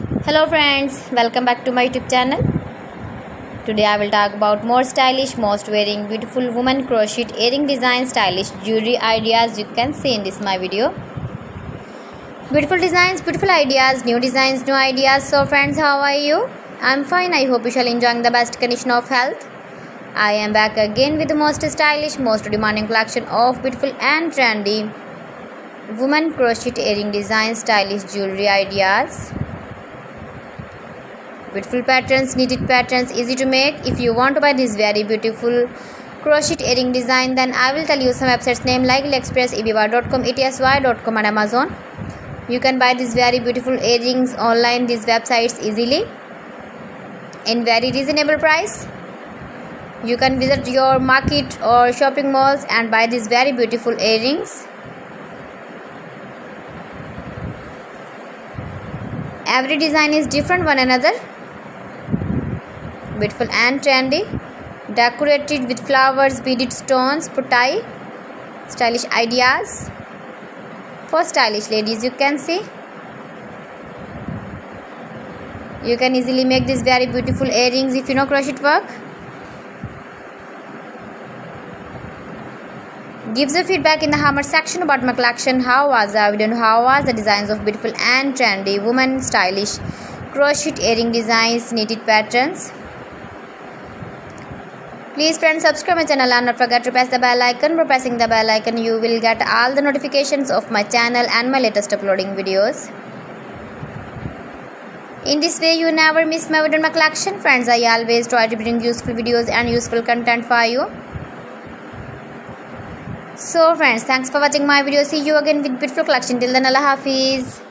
Hello friends, welcome back to my YouTube channel. Today I will talk about more stylish, most wearing beautiful woman crochet earring design, stylish jewelry ideas you can see in this my video. Beautiful designs, beautiful ideas, new designs, new ideas. So friends, how are you? I'm fine. I hope you shall enjoying the best condition of health. I am back again with the most stylish, most demanding collection of beautiful and trendy woman crochet earring design, stylish jewelry ideas. Beautiful patterns, knitted patterns, easy to make. If you want to buy this very beautiful crochet earring design, then I will tell you some websites name like AliExpress, eBay.com, etsy.com and Amazon. You can buy these very beautiful earrings online, these websites easily in very reasonable price. You can visit your market or shopping malls and buy these very beautiful earrings. Every design is different one another. Beautiful and trendy, decorated with flowers, beaded stones, putai, stylish ideas for stylish ladies. You can see, you can easily make these very beautiful earrings if you know crochet work. Give the feedback in the comment section about my collection. How was the video? How was the designs of beautiful and trendy woman stylish crochet earring designs, knitted patterns? Please friends, subscribe my channel and not forget to press the bell icon. By pressing the bell icon, you will get all the notifications of my channel and my latest uploading videos. In this way, you never miss my video in my collection. Friends, I always try to bring useful videos and useful content for you. So friends, thanks for watching my video. See you again with beautiful collection. Till then, Allah Hafiz.